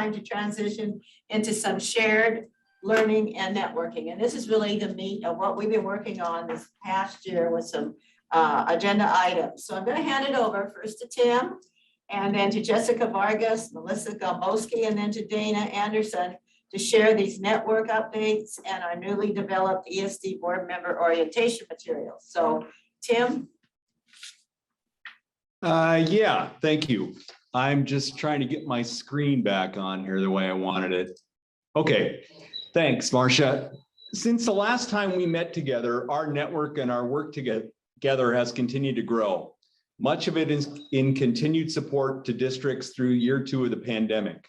time to transition into some shared learning and networking. And this is really the meat of what we've been working on this past year with some agenda items. So I'm going to hand it over first to Tim, and then to Jessica Vargas, Melissa Gomboski, and then to Dana Anderson to share these network updates and our newly developed ESD board member orientation materials. So Tim. Yeah, thank you. I'm just trying to get my screen back on here the way I wanted it. Okay, thanks, Marcia. Since the last time we met together, our network and our work together has continued to grow. Much of it is in continued support to districts through year 2 of the pandemic.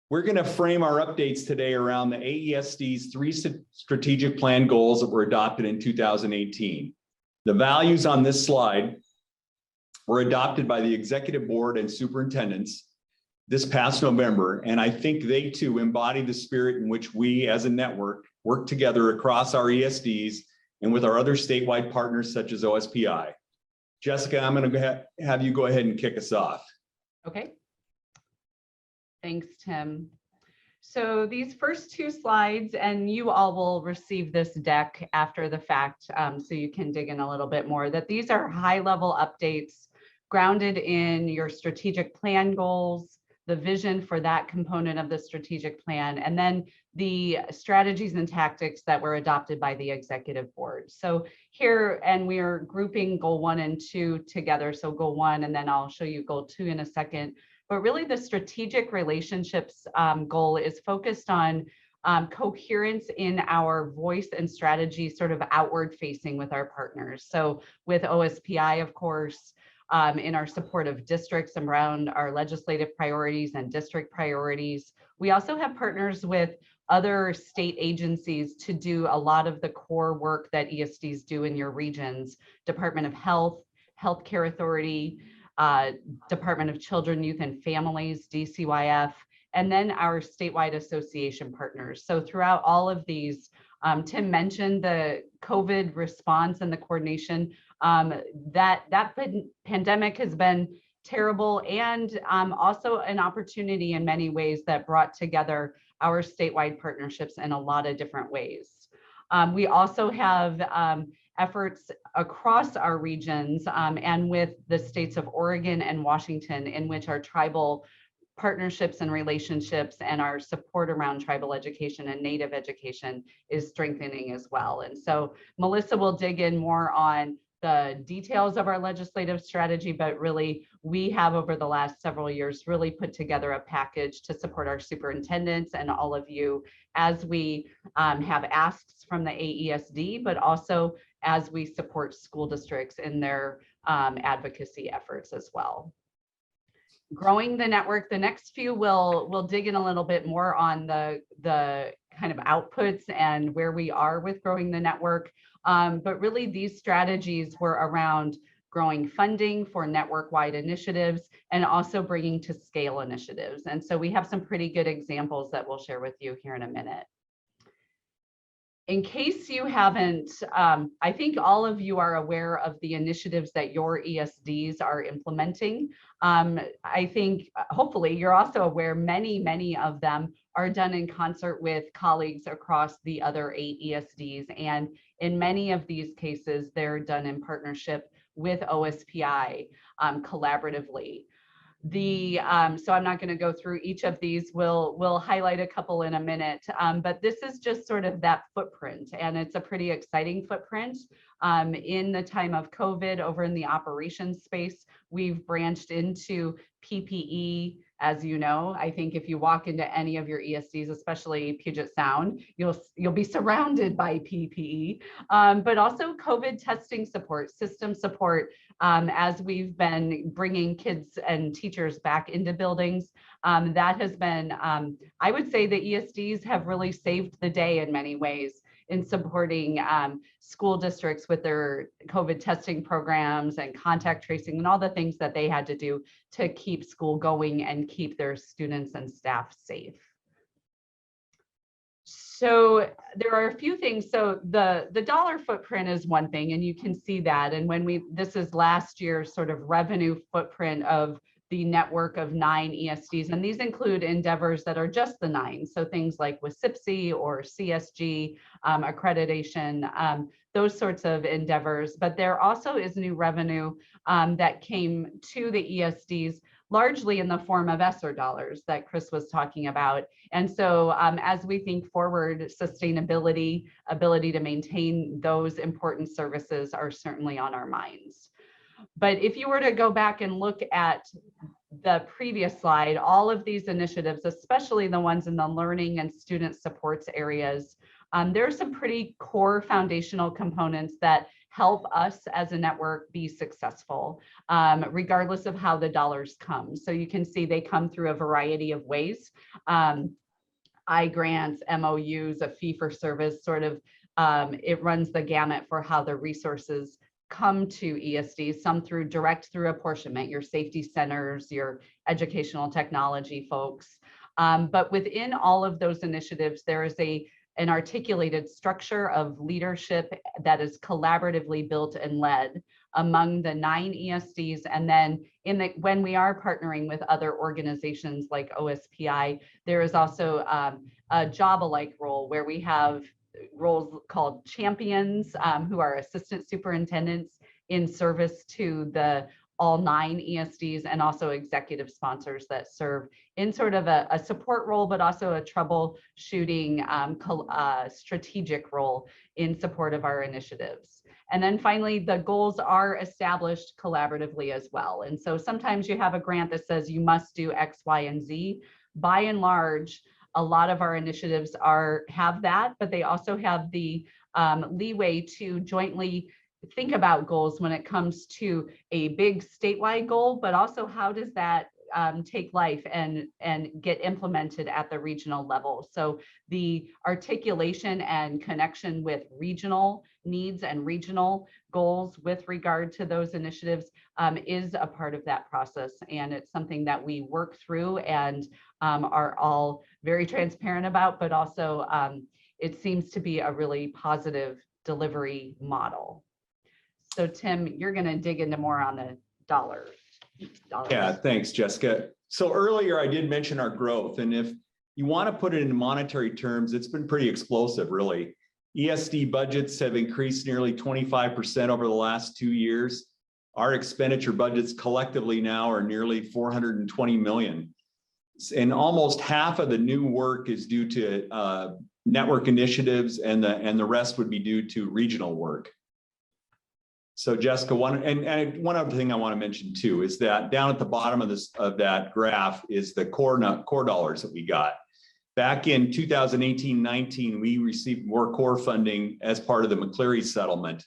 We're going to frame our updates today around the AESD's 3 strategic plan goals that were adopted in 2018. The values on this slide were adopted by the executive board and superintendents this past November, and I think they too embody the spirit in which we as a network work together across our ESDs and with our other statewide partners such as OSPI. Jessica, I'm going to have you go ahead and kick us off. Okay. Thanks, Tim. So these first 2 slides, and you all will receive this deck after the fact, so you can dig in a little bit more, that these are high-level updates grounded in your strategic plan goals, the vision for that component of the strategic plan, and then the strategies and tactics that were adopted by the executive board. So here, and we are grouping goal 1 and 2 together. So goal 1, and then I'll show you goal 2 in a second. But really the strategic relationships goal is focused on coherence in our voice and strategy, sort of outward facing with our partners. So with OSPI, of course, in our support of districts around our legislative priorities and district priorities. We also have partners with other state agencies to do a lot of the core work that ESDs do in your regions: Department of Health, Healthcare Authority, Department of Children, Youth and Families, DCYF, and then our statewide association partners. So throughout all of these, Tim mentioned the COVID response and the coordination. That pandemic has been terrible, and also an opportunity in many ways that brought together our statewide partnerships in a lot of different ways. We also have efforts across our regions and with the states of Oregon and Washington, in which our tribal partnerships and relationships and our support around tribal education and Native education is strengthening as well. And so Melissa will dig in more on the details of our legislative strategy, but really we have over the last several years really put together a package to support our superintendents and all of you as we have asks from the AESD, but also as we support school districts in their advocacy efforts as well. Growing the network, the next few will dig in a little bit more on the kind of outputs and where we are with growing the network. But really these strategies were around growing funding for network-wide initiatives and also bringing to scale initiatives. And so we have some pretty good examples that we'll share with you here in a minute. In case you haven't, I think all of you are aware of the initiatives that your ESDs are implementing. I think hopefully you're also aware many of them are done in concert with colleagues across the other 8 ESDs. And in many of these cases, they're done in partnership with OSPI collaboratively. So I'm not going to go through each of these. We'll highlight a couple in a minute, but this is just sort of that footprint, and it's a pretty exciting footprint. In the time of COVID, over in the operations space, we've branched into PPE. As you know, I think if you walk into any of your ESDs, especially Puget Sound, you'll be surrounded by PPE, but also COVID testing support, system support, as we've been bringing kids and teachers back into buildings. That has been, I would say the ESDs have really saved the day in many ways in supporting school districts with their COVID testing programs and contact tracing and all the things that they had to do to keep school going and keep their students and staff safe. So there are a few things. So the dollar footprint is one thing, and you can see that. And when this is last year's sort of revenue footprint of the network of 9 ESDs, and these include endeavors that are just the 9. So things like with SIPSI or CSG accreditation, those sorts of endeavors. But there also is new revenue that came to the ESDs, largely in the form of ESSER dollars that Chris was talking about. And so as we think forward, sustainability, ability to maintain those important services are certainly on our minds. But if you were to go back and look at the previous slide, all of these initiatives, especially the ones in the learning and student supports areas, there are some pretty core foundational components that help us as a network be successful, regardless of how the dollars come. So you can see they come through a variety of ways. I-grants, MOUs, a fee for service, sort of, it runs the gamut for how the resources come to ESD, some through apportionment, your safety centers, your educational technology folks. But within all of those initiatives, there is an articulated structure of leadership that is collaboratively built and led among the 9 ESDs. And then when we are partnering with other organizations like OSPI, there is also a job-alike role where we have roles called champions, who are assistant superintendents in service to all 9 ESDs, and also executive sponsors that serve in sort of a support role, but also a troubleshooting strategic role in support of our initiatives. And then finally, the goals are established collaboratively as well. And so sometimes you have a grant that says you must do X, Y, and Z. By and large, a lot of our initiatives have that, but they also have the leeway to jointly think about goals when it comes to a big statewide goal, but also how does that take life and get implemented at the regional level. So the articulation and connection with regional needs and regional goals with regard to those initiatives is a part of that process. And it's something that we work through and are all very transparent about, but also it seems to be a really positive delivery model. So Tim, you're going to dig into more on the dollars. Yeah, thanks, Jessica. So earlier I did mention our growth, and if you want to put it in monetary terms, it's been pretty explosive, really. ESD budgets have increased nearly 25% over the last 2 years. Our expenditure budgets collectively now are nearly 420 million. And almost half of the new work is due to network initiatives, and the rest would be due to regional work. So Jessica, one other thing I want to mention too is that down at the bottom of that graph is the core dollars that we got. Back in 2018-19, we received more core funding as part of the McCleary settlement.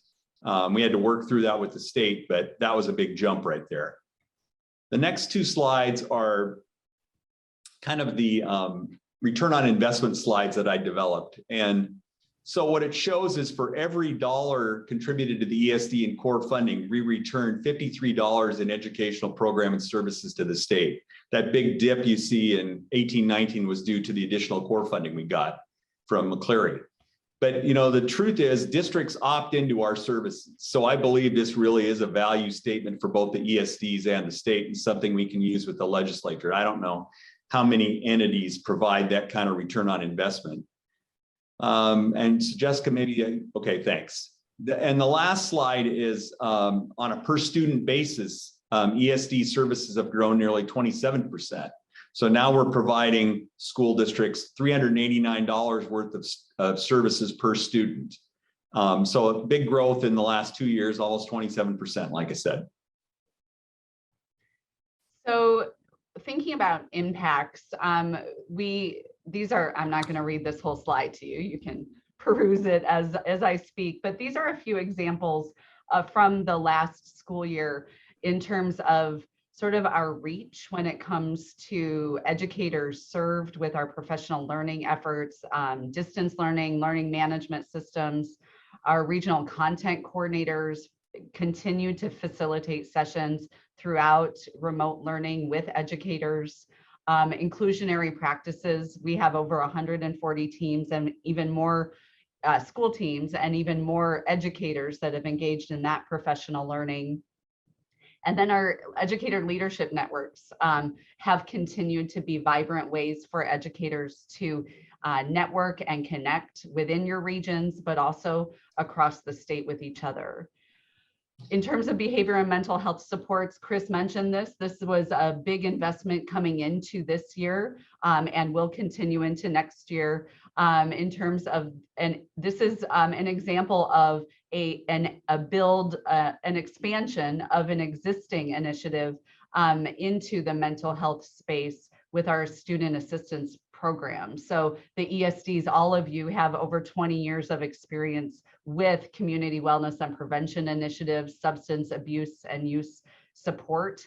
We had to work through that with the state, but that was a big jump right there. The next 2 slides are kind of the return on investment slides that I developed. And so what it shows is for every dollar contributed to the ESD and core funding, we returned $53 in educational program and services to the state. That big dip you see in 18-19 was due to the additional core funding we got from McCleary. But you know, the truth is districts opt into our services. So I believe this really is a value statement for both the ESDs and the state, and something we can use with the legislature. I don't know how many entities provide that kind of return on investment. And so Jessica, maybe, okay, thanks. And the last slide is on a per student basis, ESD services have grown nearly 27%. So now we're providing school districts $389 worth of services per student. So a big growth in the last 2 years, almost 27%, like I said. So thinking about impacts, these are, I'm not going to read this whole slide to you. You can peruse it as I speak, but these are a few examples from the last school year in terms of sort of our reach when it comes to educators served with our professional learning efforts, distance learning, learning management systems. Our regional content coordinators continue to facilitate sessions throughout remote learning with educators. Inclusionary practices, we have over 140 teams and even more school teams and even more educators that have engaged in that professional learning. And then our educator leadership networks have continued to be vibrant ways for educators to network and connect within your regions, but also across the state with each other. In terms of behavior and mental health supports, Chris mentioned this. This was a big investment coming into this year and will continue into next year in terms of, and this is an example of an expansion of an existing initiative into the mental health space with our student assistance program. So the ESDs, all of you have over 20 years of experience with community wellness and prevention initiatives, substance abuse and use support.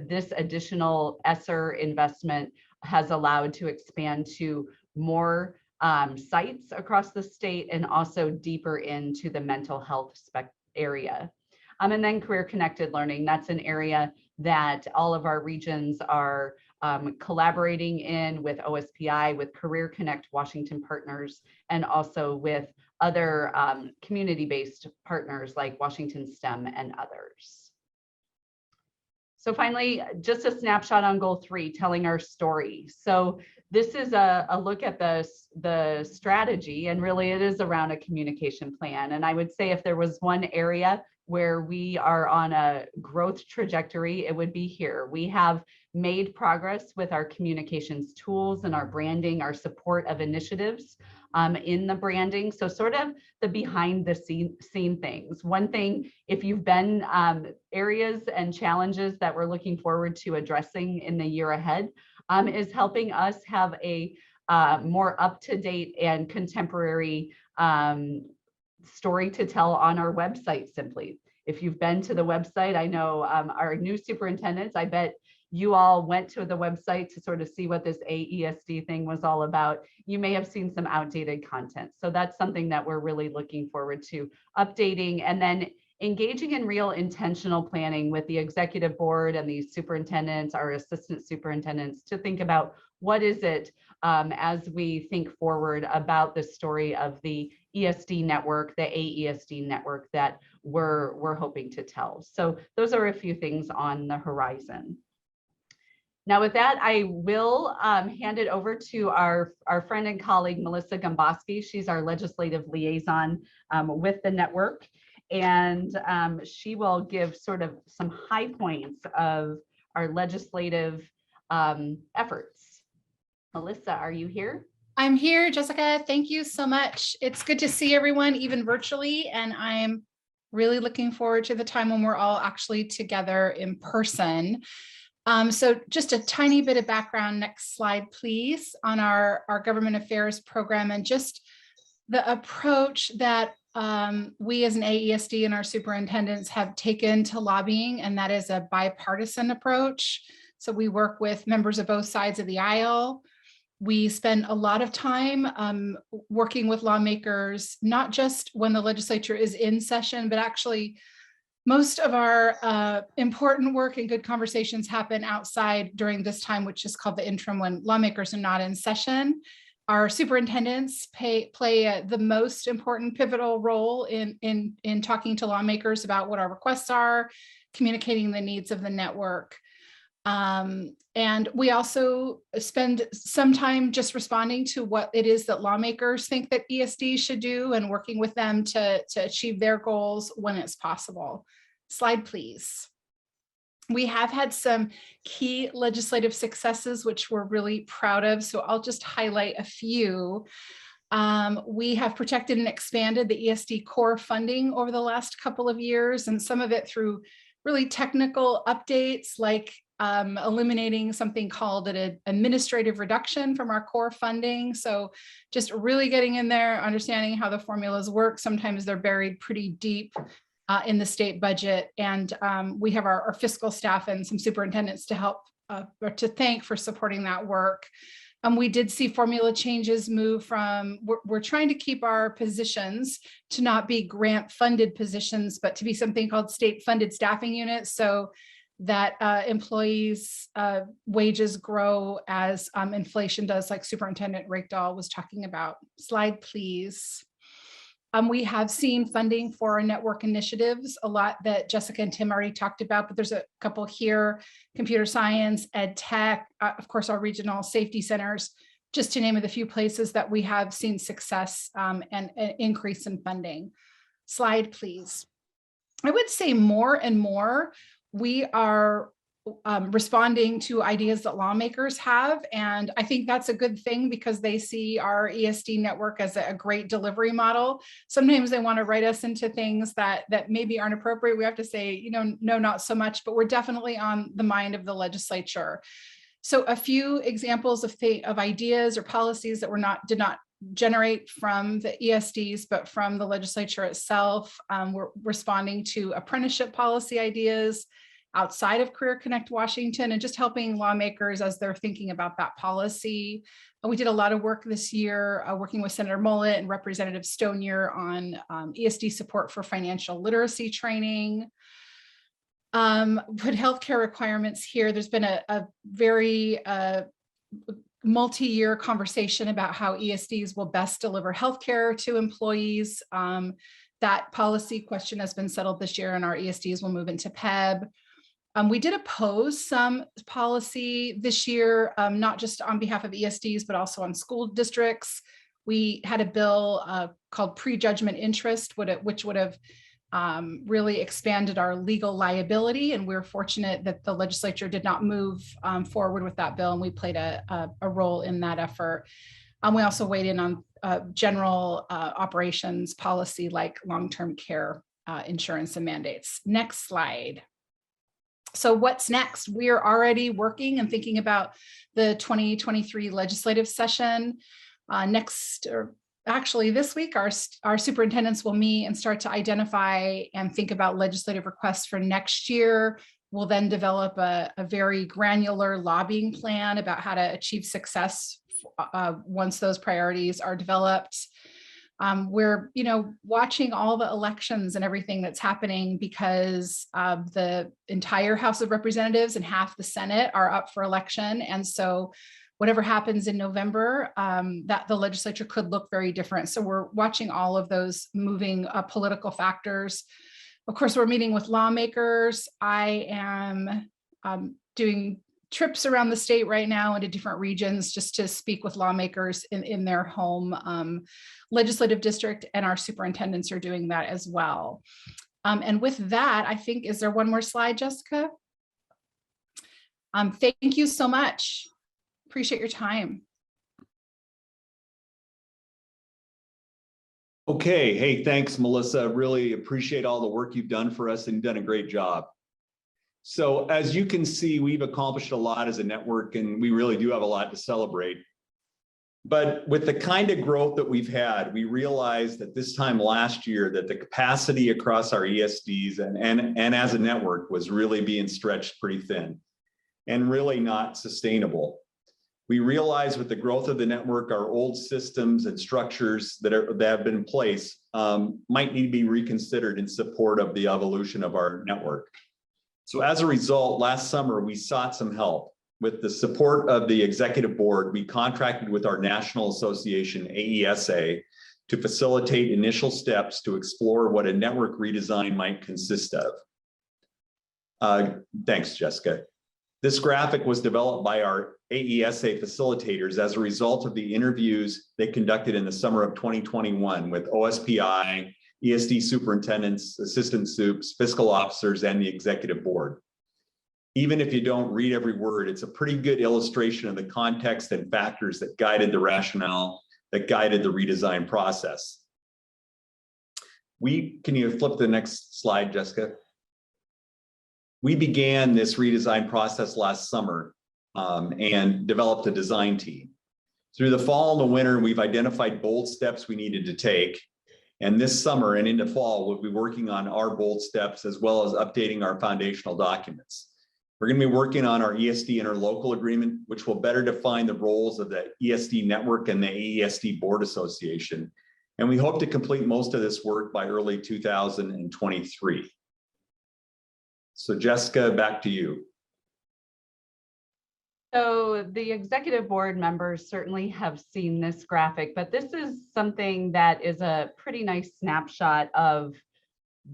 This additional ESSER investment has allowed to expand to more sites across the state and also deeper into the mental health area. And then career connected learning, that's an area that all of our regions are collaborating in with OSPI, with Career Connect Washington partners, and also with other community-based partners like Washington STEM and others. So finally, just a snapshot on goal 3, telling our story. So this is a look at the strategy, and really it is around a communication plan. And I would say if there was one area where we are on a growth trajectory, it would be here. We have made progress with our communications tools and our branding, our support of initiatives in the branding. So sort of the behind the scene things. One thing, if you've been areas and challenges that we're looking forward to addressing in the year ahead is helping us have a more up-to-date and contemporary story to tell on our website simply. If you've been to the website, I know our new superintendents, I bet you all went to the website to sort of see what this AESD thing was all about. You may have seen some outdated content. So that's something that we're really looking forward to updating, and then engaging in real intentional planning with the executive board and the superintendents, our assistant superintendents, to think about what is it as we think forward about the story of the ESD network, the AESD network that we're hoping to tell. So those are a few things on the horizon. Now with that, I will hand it over to our friend and colleague, Melissa Gomboski. She's our legislative liaison with the network. And she will give sort of some high points of our legislative efforts. Melissa, are you here? I'm here, Jessica. Thank you so much. It's good to see everyone, even virtually, and I'm really looking forward to the time when we're all actually together in person. So just a tiny bit of background, next slide, please, on our government affairs program and just the approach that we as an AESD and our superintendents have taken to lobbying, and that is a bipartisan approach. So we work with members of both sides of the aisle. We spend a lot of time working with lawmakers, not just when the legislature is in session, but actually most of our important work and good conversations happen outside during this time, which is called the interim, when lawmakers are not in session. Our superintendents play the most important pivotal role in talking to lawmakers about what our requests are, communicating the needs of the network. And we also spend some time just responding to what it is that lawmakers think that ESD should do and working with them to achieve their goals when it's possible. Slide, please. We have had some key legislative successes, which we're really proud of. So I'll just highlight a few. We have protected and expanded the ESD core funding over the last couple of years, and some of it through really technical updates like eliminating something called an administrative reduction from our core funding. So just really getting in there, understanding how the formulas work. Sometimes they're buried pretty deep in the state budget. And we have our fiscal staff and some superintendents to help or to thank for supporting that work. We did see formula changes move from, we're trying to keep our positions to not be grant funded positions, but to be something called state funded staffing units. So that employees' wages grow as inflation does, like Superintendent Rakedahl was talking about. Slide, please. We have seen funding for our network initiatives, a lot that Jessica and Tim already talked about, but there's a couple here: computer science, ed tech, of course, our regional safety centers, just to name a few places that we have seen success and an increase in funding. Slide, please. I would say more and more we are responding to ideas that lawmakers have. And I think that's a good thing because they see our ESD network as a great delivery model. Sometimes they want to write us into things that maybe aren't appropriate. We have to say, no, not so much, but we're definitely on the mind of the legislature. So a few examples of ideas or policies that did not generate from the ESDs, but from the legislature itself. We're responding to apprenticeship policy ideas outside of Career Connect Washington, and just helping lawmakers as they're thinking about that policy. We did a lot of work this year working with Senator Mullet and Representative Stonier on ESD support for financial literacy training. Put healthcare requirements here. There's been a very multi-year conversation about how ESDs will best deliver healthcare to employees. That policy question has been settled this year, and our ESDs will move into PEB. We did oppose some policy this year, not just on behalf of ESDs, but also on school districts. We had a bill called prejudgment interest, which would have really expanded our legal liability. And we're fortunate that the legislature did not move forward with that bill, and we played a role in that effort. We also weighed in on general operations policy like long-term care insurance and mandates. Next slide. So what's next? We are already working and thinking about the 2023 legislative session. Actually, this week, our superintendents will meet and start to identify and think about legislative requests for next year. We'll then develop a very granular lobbying plan about how to achieve success once those priorities are developed. We're watching all the elections and everything that's happening because the entire House of Representatives and half the Senate are up for election. And so whatever happens in November, that the legislature could look very different. So we're watching all of those moving political factors. Of course, we're meeting with lawmakers. I am doing trips around the state right now into different regions just to speak with lawmakers in their home legislative district, and our superintendents are doing that as well. And with that, I think, is there one more slide, Jessica? Thank you so much. Appreciate your time. Okay, hey, thanks, Melissa. Really appreciate all the work you've done for us, and you've done a great job. So as you can see, we've accomplished a lot as a network, and we really do have a lot to celebrate. But with the kind of growth that we've had, we realized that this time last year that the capacity across our ESDs and as a network was really being stretched pretty thin and really not sustainable. We realized with the growth of the network, our old systems and structures that have been in place might need to be reconsidered in support of the evolution of our network. So as a result, last summer, we sought some help. With the support of the executive board, we contracted with our national association, AESA, to facilitate initial steps to explore what a network redesign might consist of. Thanks, Jessica. This graphic was developed by our AESA facilitators as a result of the interviews they conducted in the summer of 2021 with OSPI, ESD superintendents, assistant supes, fiscal officers, and the executive board. Even if you don't read every word, it's a pretty good illustration of the context and factors that guided the rationale, that guided the redesign process. Can you flip to the next slide, Jessica? We began this redesign process last summer and developed a design team. Through the fall and the winter, we've identified bold steps we needed to take. And this summer and into fall, we'll be working on our bold steps as well as updating our foundational documents. We're going to be working on our ESD interlocal agreement, which will better define the roles of the ESD network and the AESD Board Association. And we hope to complete most of this work by early 2023. So Jessica, back to you. So the executive board members certainly have seen this graphic, but this is something that is a pretty nice snapshot of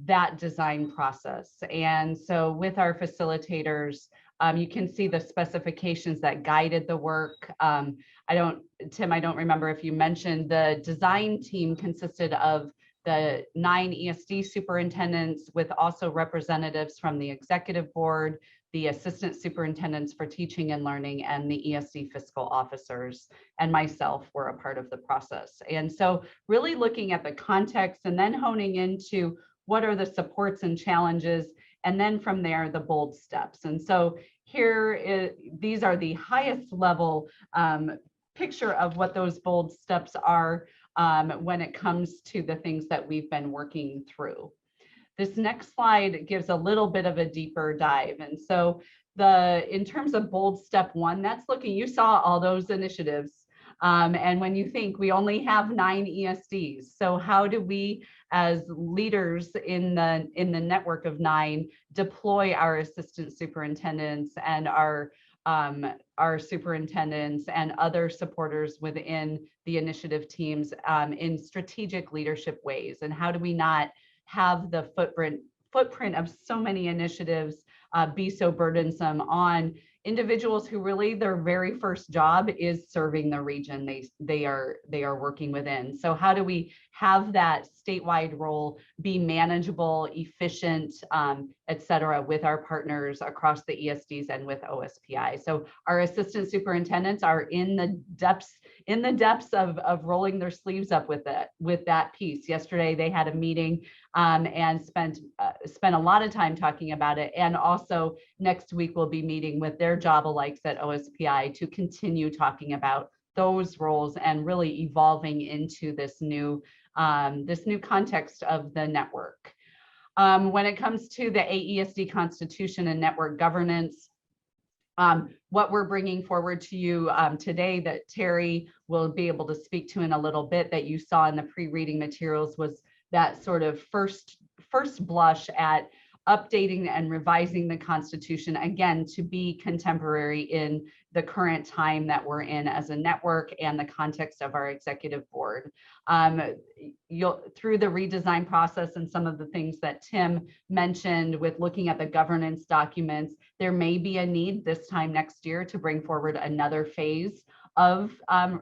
that design process. And so with our facilitators, you can see the specifications that guided the work. Tim, I don't remember if you mentioned the design team consisted of the 9 ESD superintendents with also representatives from the executive board, the assistant superintendents for teaching and learning, and the ESD fiscal officers, and myself were a part of the process. And so really looking at the context and then honing into what are the supports and challenges, and then from there, the bold steps. And so these are the highest level picture of what those bold steps are when it comes to the things that we've been working through. This next slide gives a little bit of a deeper dive. And so in terms of bold step 1, that's looking, you saw all those initiatives. And when you think we only have 9 ESDs, so how do we as leaders in the network of 9 deploy our assistant superintendents and our superintendents and other supporters within the initiative teams in strategic leadership ways? And how do we not have the footprint of so many initiatives be so burdensome on individuals who really their very first job is serving the region they are working within? So how do we have that statewide role be manageable, efficient, et cetera, with our partners across the ESDs and with OSPI? So our assistant superintendents are in the depths of rolling their sleeves up with that piece. Yesterday they had a meeting and spent a lot of time talking about it. And also next week we'll be meeting with their job alikes at OSPI to continue talking about those roles and really evolving into this new context of the network. When it comes to the AESD Constitution and network governance, what we're bringing forward to you today that Terry will be able to speak to in a little bit, that you saw in the pre-reading materials, was that sort of first blush at updating and revising the Constitution, again, to be contemporary in the current time that we're in as a network and the context of our executive board. Through the redesign process and some of the things that Tim mentioned with looking at the governance documents, there may be a need this time next year to bring forward another phase of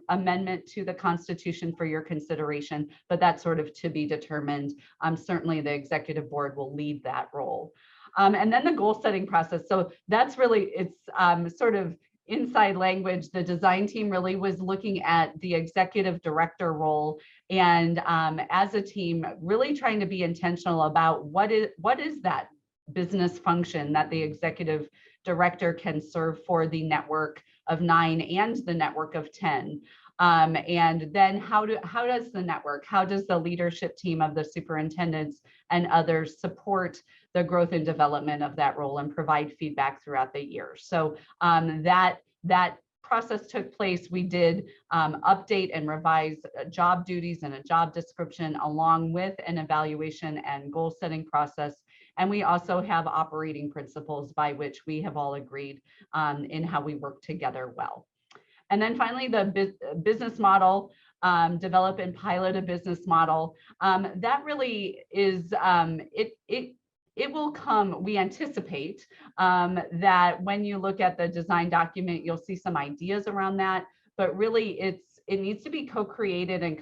amendment to the Constitution for your consideration, but that's sort of to be determined. Certainly the executive board will lead that role. And then the goal setting process. So that's really, it's sort of inside language. The design team really was looking at the executive director role and as a team, really trying to be intentional about what is that business function that the executive director can serve for the network of 9 and the network of 10. And then how does the leadership team of the superintendents and others support the growth and development of that role and provide feedback throughout the year? So that process took place. We did update and revise job duties and a job description along with an evaluation and goal setting process. And we also have operating principles by which we have all agreed in how we work together well. And then finally, the business model, develop and pilot a business model. That really is, it will come, we anticipate that when you look at the design document, you'll see some ideas around that, but really it needs to be co-created and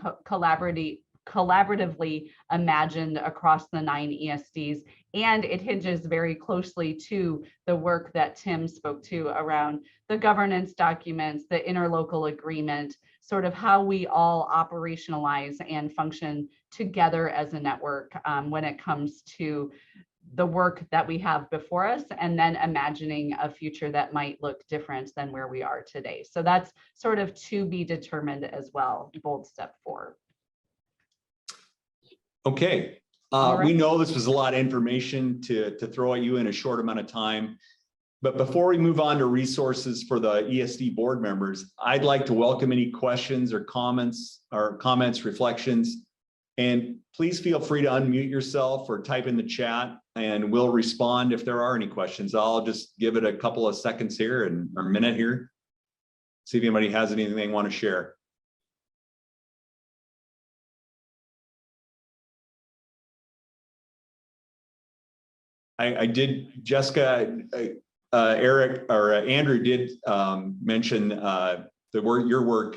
collaboratively imagined across the 9 ESDs. And it hinges very closely to the work that Tim spoke to around the governance documents, the interlocal agreement, sort of how we all operationalize and function together as a network when it comes to the work that we have before us, and then imagining a future that might look different than where we are today. So that's sort of to be determined as well, bold step 4. Okay, right. We know this was a lot of information to throw at you in a short amount of time. But before we move on to resources for the ESD board members, I'd like to welcome any questions or comments, reflections. And please feel free to unmute yourself or type in the chat and we'll respond if there are any questions. I'll just give it a couple of seconds here and a minute here. See if anybody has anything they want to share. I did, Jessica, Eric or Andrew did mention your work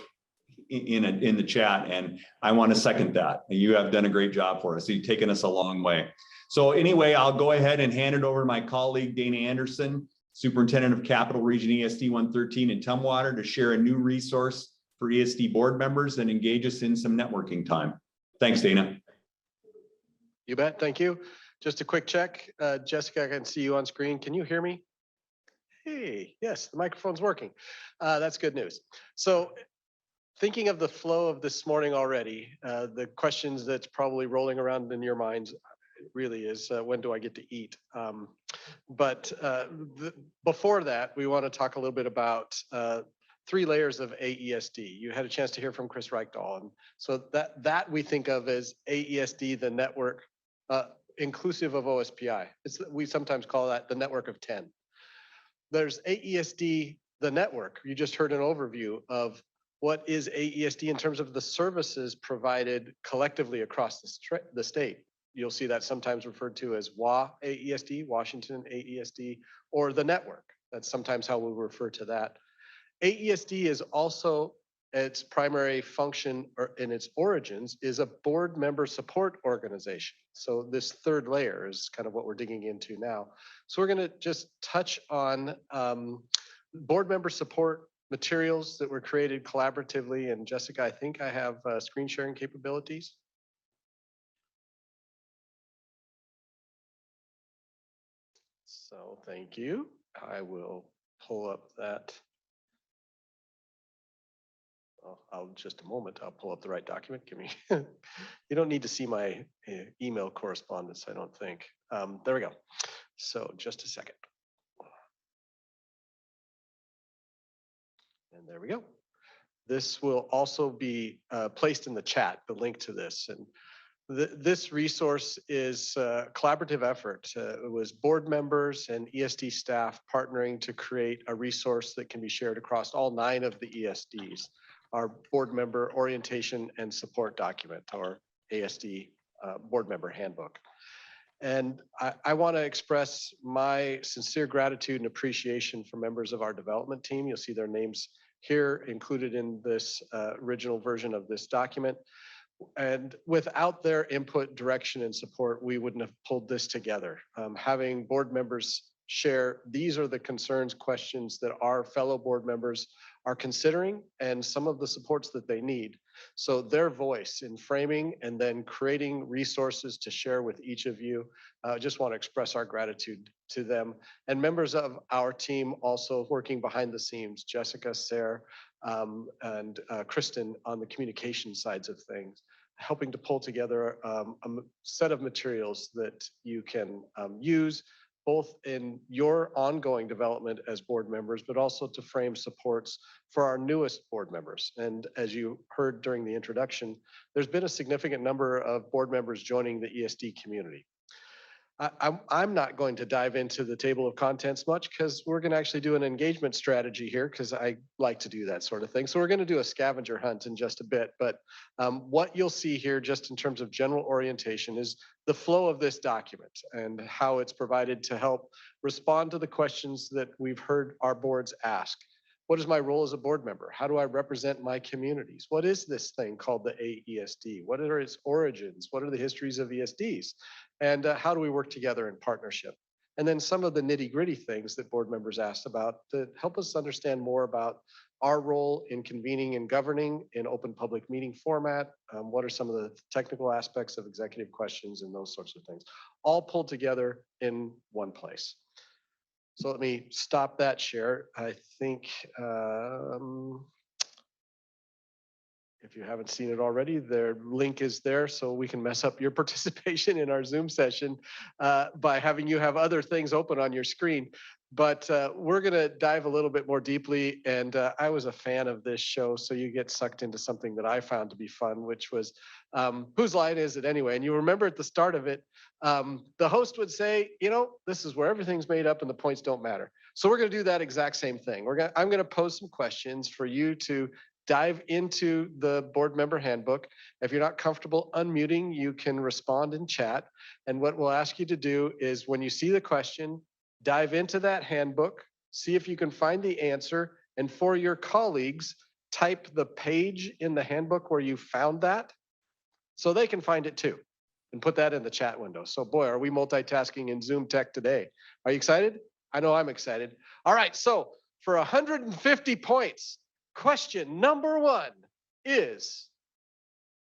in the chat, and I want to second that. You have done a great job for us. You've taken us a long way. So anyway, I'll go ahead and hand it over to my colleague, Dana Anderson, Superintendent of Capital Region ESD 113 in Tumwater, to share a new resource for ESD board members and engage us in some networking time. Thanks, Dana. You bet. Thank you. Just a quick check. Jessica, I can see you on screen. Can you hear me? Hey, yes, the microphone's working. That's good news. So thinking of the flow of this morning already, the questions that's probably rolling around in your minds really is, when do I get to eat? Before that, we want to talk a little bit about 3 layers of AESD. You had a chance to hear from Chris Reichdahl. And so that we think of as AESD, the network, inclusive of OSPI. We sometimes call that the network of 10. There's AESD, the network. You just heard an overview of what is AESD in terms of the services provided collectively across the state. You'll see that sometimes referred to as WA AESD, Washington AESD, or the network. That's sometimes how we refer to that. AESD is also, its primary function in its origins is a board member support organization. So this third layer is kind of what we're digging into now. So we're going to just touch on board member support materials that were created collaboratively. And Jessica, I think I have screen sharing capabilities. So thank you. I will pull up that. I'll just a moment. I'll pull up the right document. Give me. You don't need to see my email correspondence, I don't think. There we go. So just a second. And there we go. This will also be placed in the chat, the link to this. And this resource is a collaborative effort. It was board members and ESD staff partnering to create a resource that can be shared across all 9 of the ESDs. Our board member orientation and support document, or ASD board member handbook. And I want to express my sincere gratitude and appreciation for members of our development team. You'll see their names here included in this original version of this document. And without their input, direction, and support, we wouldn't have pulled this together. Having board members share, these are the concerns, questions that our fellow board members are considering and some of the supports that they need. So their voice in framing and then creating resources to share with each of you, just want to express our gratitude to them. And members of our team also working behind the scenes, Jessica, Sarah, and Kristen on the communication sides of things, helping to pull together a set of materials that you can use both in your ongoing development as board members, but also to frame supports for our newest board members. And as you heard during the introduction, there's been a significant number of board members joining the ESD community. I'm not going to dive into the table of contents much because we're going to actually do an engagement strategy here because I like to do that sort of thing. So we're going to do a scavenger hunt in just a bit. But what you'll see here just in terms of general orientation is the flow of this document and how it's provided to help respond to the questions that we've heard our boards ask. What is my role as a board member? How do I represent my communities? What is this thing called the AESD? What are its origins? What are the histories of ESDs? And how do we work together in partnership? And then some of the nitty-gritty things that board members asked about to help us understand more about our role in convening and governing in open public meeting format. What are some of the technical aspects of executive questions and those sorts of things, all pulled together in one place. So let me stop that share. I think If you haven't seen it already, their link is there so we can mess up your participation in our Zoom session by having you have other things open on your screen. But we're going to dive a little bit more deeply. And I was a fan of this show, so you get sucked into something that I found to be fun, which was whose line is it anyway? And you remember at the start of it, the host would say, you know, this is where everything's made up and the points don't matter. So we're going to do that exact same thing. I'm going to pose some questions for you to dive into the board member handbook. If you're not comfortable unmuting, you can respond in chat. And what we'll ask you to do is when you see the question, dive into that handbook, see if you can find the answer. And for your colleagues, type the page in the handbook where you found that so they can find it too. And put that in the chat window. So boy, are we multitasking in Zoom tech today. Are you excited? I know I'm excited. All right, so for 150 points, question number 1 is,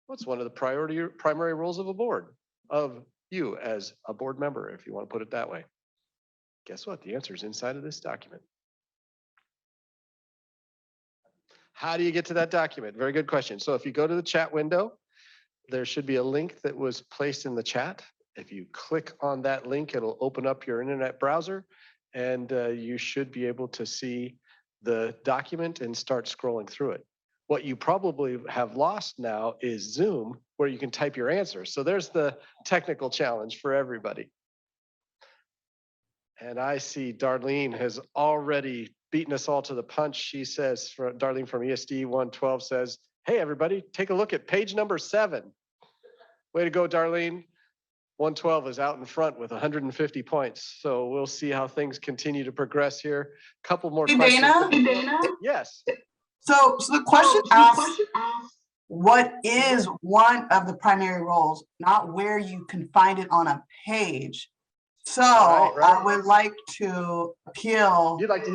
what's one of the primary roles of a board, of you as a board member, if you want to put it that way? Guess what? The answer is inside of this document. How do you get to that document? Very good question. So if you go to the chat window, there should be a link that was placed in the chat. If you click on that link, it'll open up your internet browser and you should be able to see the document and start scrolling through it. What you probably have lost now is Zoom, where you can type your answer. So there's the technical challenge for everybody. And I see Darlene has already beaten us all to the punch. She says, Darlene from ESD 112 says, hey, everybody, take a look at page number 7. Way to go, Darlene. 112 is out in front with 150 points. So we'll see how things continue to progress here. Couple more questions. Dana? Yes. So the question asks, what is one of the primary roles, not where you can find it on a page. So Right. I would like to appeal. You want to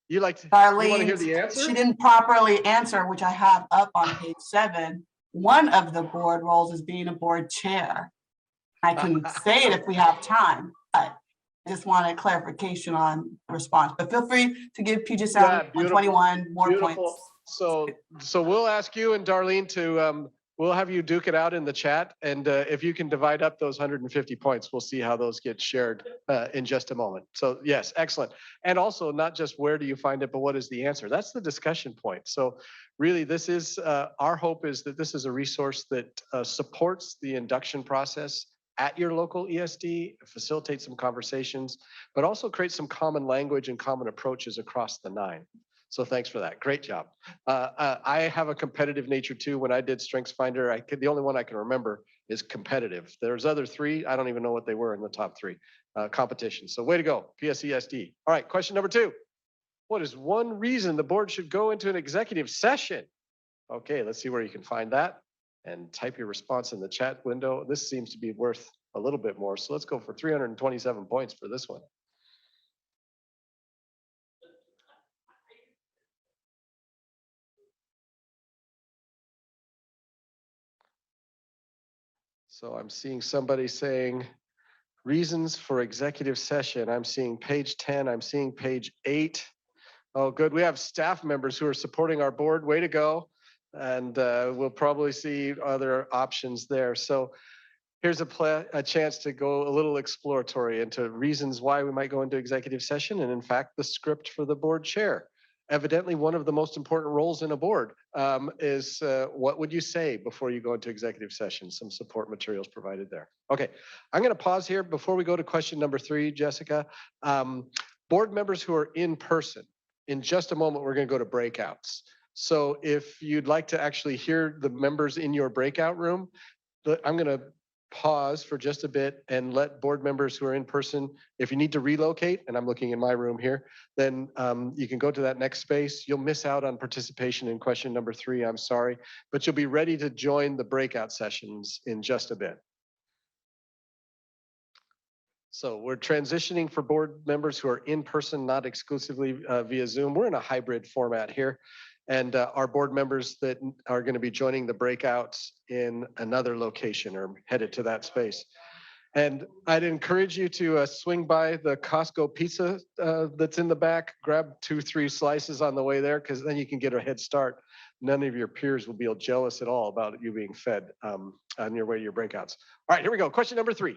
hear Darlene, the answer? she didn't properly answer, which I have up on page 7. One of the board roles is being a board chair. I can say it if we have time, but I just wanted clarification on response. But feel free to give Puget Sound 121 more points. So we'll ask you and Darlene to we'll have you duke it out in the chat, and if you can divide up those 150 points, we'll see how those get shared in just a moment. So yes, excellent. And also not just where do you find it, but what is the answer? That's the discussion point. So really, this is our hope is that this is a resource that supports the induction process at your local ESD, facilitate some conversations, but also create some common language and common approaches across the 9. So thanks for that. Great job. I have a competitive nature too. When I did StrengthsFinder, the only one I can remember is competitive. There's other 3. I don't even know what they were in the top 3 competitions. So way to go, PSESD. All right, question number 2. What is one reason the board should go into an executive session? Okay, let's see where you can find that and type your response in the chat window. This seems to be worth a little bit more. So let's go for 327 points for this one. So I'm seeing somebody saying reasons for executive session. I'm seeing page 10. I'm seeing page 8. Oh, good. We have staff members who are supporting our board. Way to go. And we'll probably see other options there. So here's a chance to go a little exploratory into reasons why we might go into executive session. And in fact, the script for the board chair. Evidently, one of the most important roles in a board is what would you say before you go into executive session? Some support materials provided there. Okay, I'm going to pause here before we go to question number 3, Jessica. Board members who are in person, in just a moment, we're going to go to breakouts. So if you'd like to actually hear the members in your breakout room, I'm going to pause for just a bit and let board members who are in person, if you need to relocate, and I'm looking in my room here, then you can go to that next space. You'll miss out on participation in question number 3, I'm sorry, but you'll be ready to join the breakout sessions in just a bit. So we're transitioning for board members who are in person, not exclusively via Zoom. We're in a hybrid format here. And our board members that are going to be joining the breakouts in another location or headed to that space. And I'd encourage you to swing by the Costco pizza that's in the back, grab 2-3 slices on the way there, because then you can get a head start. none of your peers will be jealous at all about you being fed on your way to your breakouts. All right, here we go. Question number 3.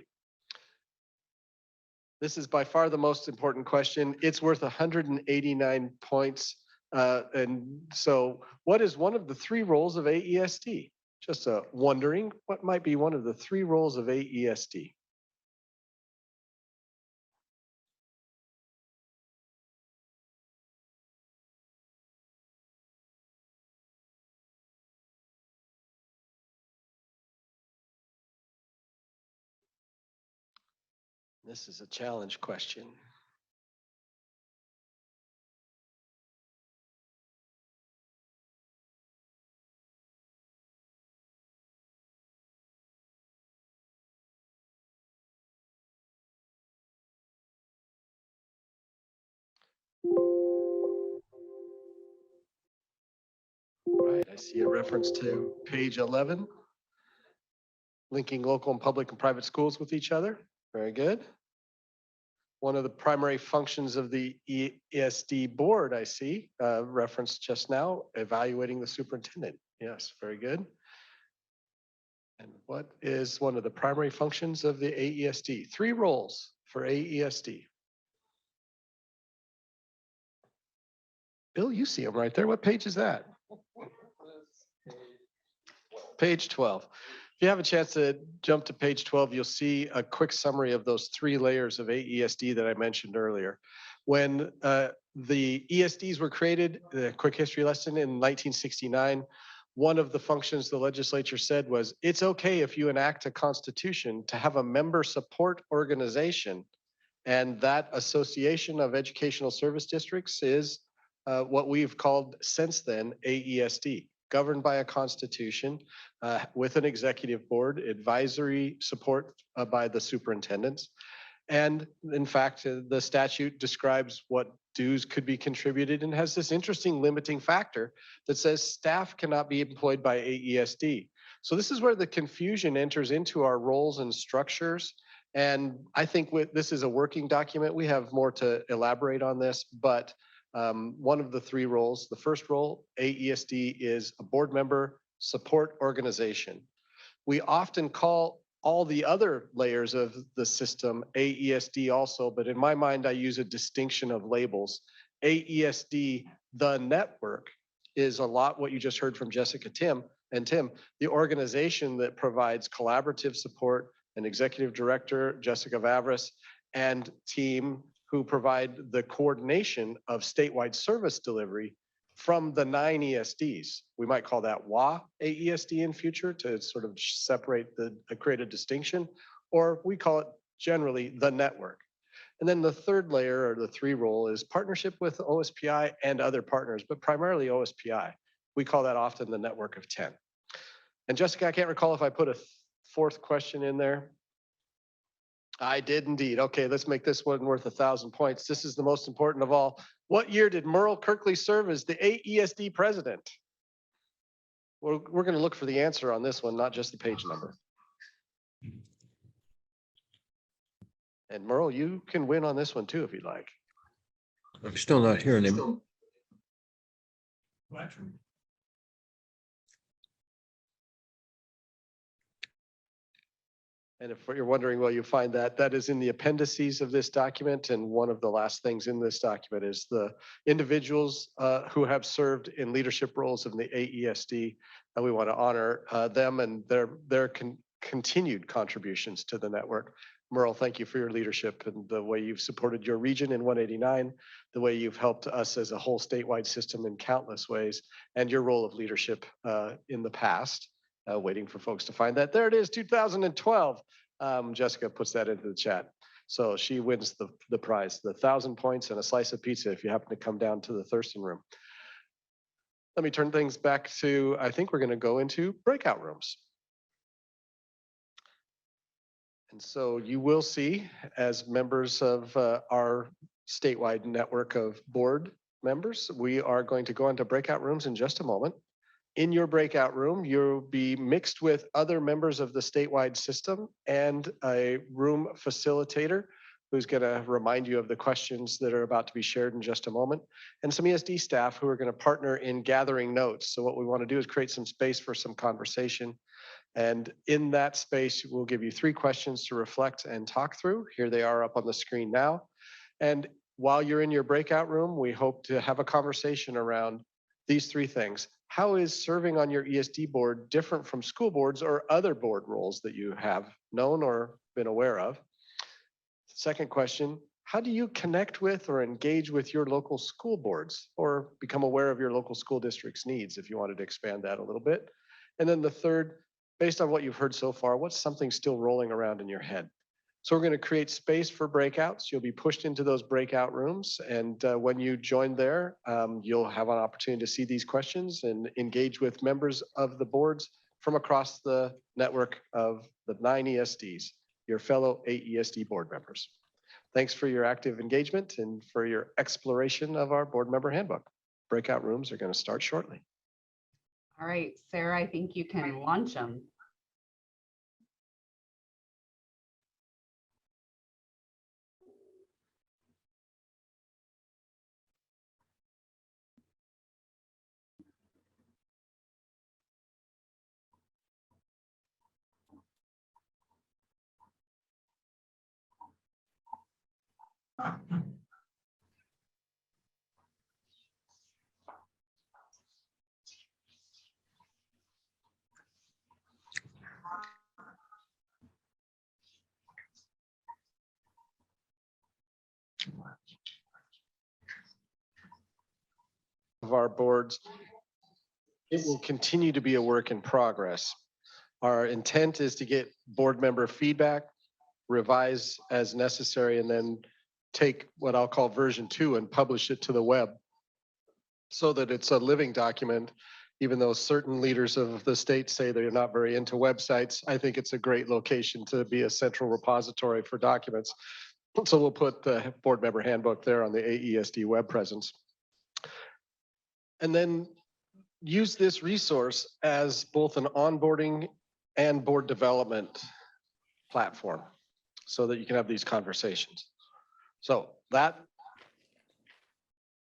This is by far the most important question. It's worth 189 points. And so what is one of the 3 roles of AESD? Just wondering what might be one of the 3 roles of AESD. This is a challenge question. Right, I see a reference to page 11, linking local and public and private schools with each other. Very good. One of the primary functions of the AESD board, I see, referenced just now, evaluating the superintendent. Yes, very good. And what is one of the primary functions of the AESD? 3 roles for AESD. Bill, you see them right there. What page is that? Page 12. If you have a chance to jump to page 12, you'll see a quick summary of those 3 layers of AESD that I mentioned earlier. When the ESDs were created, the quick history lesson in 1969, one of the functions the legislature said was, it's okay if you enact a constitution to have a member support organization. And that association of educational service districts is what we've called since then AESD, governed by a constitution with an executive board, advisory support by the superintendents. And in fact, the statute describes what dues could be contributed and has this interesting limiting factor that says staff cannot be employed by AESD. So this is where the confusion enters into our roles and structures. And I think this is a working document. We have more to elaborate on this, but one of the 3 roles, the first role, AESD, is a board member support organization. We often call all the other layers of the system AESD also, but in my mind, I use a distinction of labels. AESD, the network, is a lot what you just heard from Jessica and Tim, the organization that provides collaborative support, an executive director, Jessica Vavris, and team who provide the coordination of statewide service delivery from the 9 ESDs. We might call that WA AESD in future to sort of separate create a distinction, or we call it generally the network. And then the 3rd layer, or the 3 role, is partnership with OSPI and other partners, but primarily OSPI. We call that often the network of 10. And Jessica, I can't recall if I put a 4th question in there. I did indeed. Okay, let's make this one worth 1,000 points. This is the most important of all. What year did Merle Kirkley serve as the AESD president? We're going to look for the answer on this one, not just the page number. And Merle, you can win on this one too if you'd like. I'm still not hearing him. And if you're wondering, well, you find that is in the appendices of this document. And one of the last things in this document is the individuals who have served in leadership roles in the AESD. And we want to honor them and their continued contributions to the network. Merle, thank you for your leadership and the way you've supported your region in 189, the way you've helped us as a whole statewide system in countless ways, and your role of leadership in the past. Waiting for folks to find that. There it is, 2012. Jessica puts that into the chat. So she wins the prize, the 1,000 points and a slice of pizza if you happen to come down to the Thurston room. Let me turn things back to, I think we're going to go into breakout rooms. And so you will see, as members of our statewide network of board members, we are going to go into breakout rooms in just a moment. In your breakout room, you'll be mixed with other members of the statewide system and a room facilitator who's going to remind you of the questions that are about to be shared in just a moment, and some ESD staff who are going to partner in gathering notes. So what we want to do is create some space for some conversation. And in that space, we'll give you 3 questions to reflect and talk through. Here they are up on the screen now. And while you're in your breakout room, we hope to have a conversation around these 3 things. How is serving on your ESD board different from school boards or other board roles that you have known or been aware of? Second question, how do you connect with or engage with your local school boards or become aware of your local school district's needs, if you wanted to expand that a little bit? And then the third, based on what you've heard so far, what's something still rolling around in your head? So we're going to create space for breakouts. You'll be pushed into those breakout rooms. And when you join there, you'll have an opportunity to see these questions and engage with members of the boards from across the network of the 9 ESDs, your fellow AESD board members. Thanks for your active engagement and for your exploration of our board member handbook. Breakout rooms are going to start shortly. All right, Sarah, I think you can launch them. Of our boards, it will continue to be a work in progress. Our intent is to get board member feedback, revise as necessary, and then take what I'll call version 2 and publish it to the web so that it's a living document. Even though certain leaders of the state say they're not very into websites, I think it's a great location to be a central repository for documents. So we'll put the board member handbook there on the AESD web presence. And then use this resource as both an onboarding and board development platform so that you can have these conversations. So that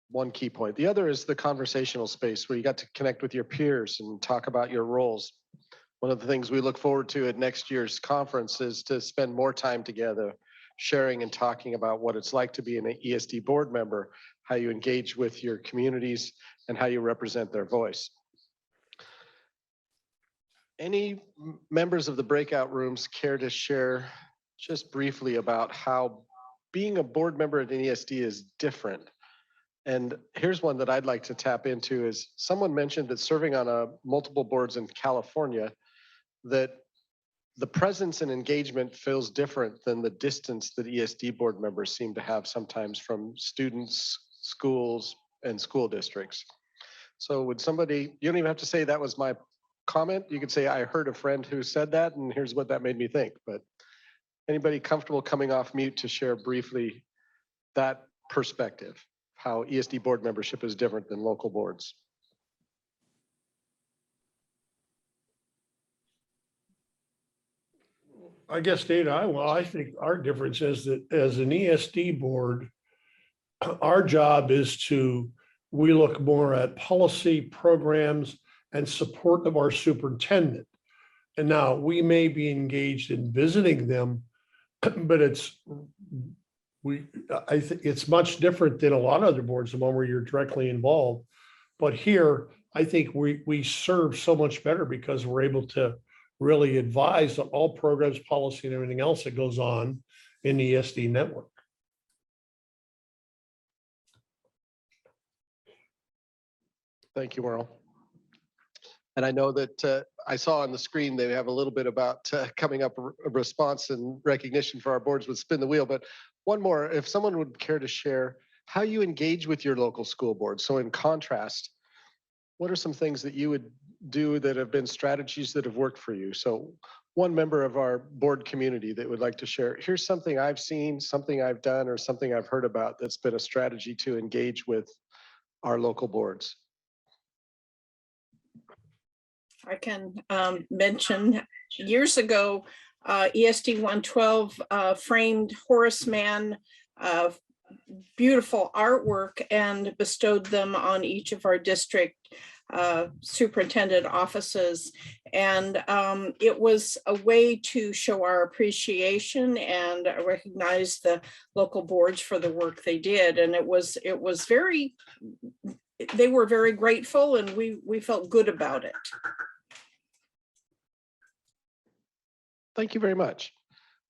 one key point. The other is the conversational space where you got to connect with your peers and talk about your roles. One of the things we look forward to at next year's conference is to spend more time together, sharing and talking about what it's like to be an ESD board member, how you engage with your communities, and how you represent their voice. Any members of the breakout rooms care to share just briefly about how being a board member at an ESD is different? And here's one that I'd like to tap into is someone mentioned that serving on multiple boards in California, that the presence and engagement feels different than the distance that ESD board members seem to have sometimes from students, schools, and school districts. So would somebody, you don't even have to say that was my comment. You could say, I heard a friend who said that, and here's what that made me think. But anybody comfortable coming off mute to share briefly that perspective, how ESD board membership is different than local boards? I guess, Dana, I think our difference is that as an ESD board, our job is we look more at policy, programs, and support of our superintendent. And now we may be engaged in visiting them, but I think it's much different than a lot of other boards, the one where you're directly involved. But here, I think we serve so much better because we're able to really advise on all programs, policy, and everything else that goes on in the ESD network. Thank you, Merle. And I know that I saw on the screen they have a little bit about coming up a response and recognition for our boards with Spin the Wheel. But one more, if someone would care to share how you engage with your local school board. So in contrast, what are some things that you would do that have been strategies that have worked for you? So one member of our board community that would like to share, here's something I've seen, something I've done, or something I've heard about that's been a strategy to engage with our local boards. I can mention years ago, ESD 112 framed Horace Mann beautiful artwork and bestowed them on each of our district superintendent offices. And it was a way to show our appreciation and recognize the local boards for the work they did. And it was very, they were very grateful, and we felt good about it. Thank you very much.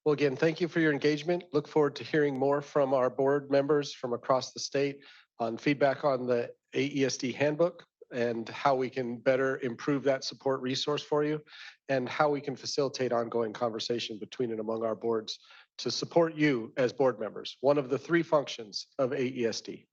Well, again, thank you for your engagement. Look forward to hearing more from our board members from across the state on feedback on the AESD handbook and how we can better improve that support resource for you, and how we can facilitate ongoing conversation between and among our boards to support you as board members, one of the 3 functions of AESD.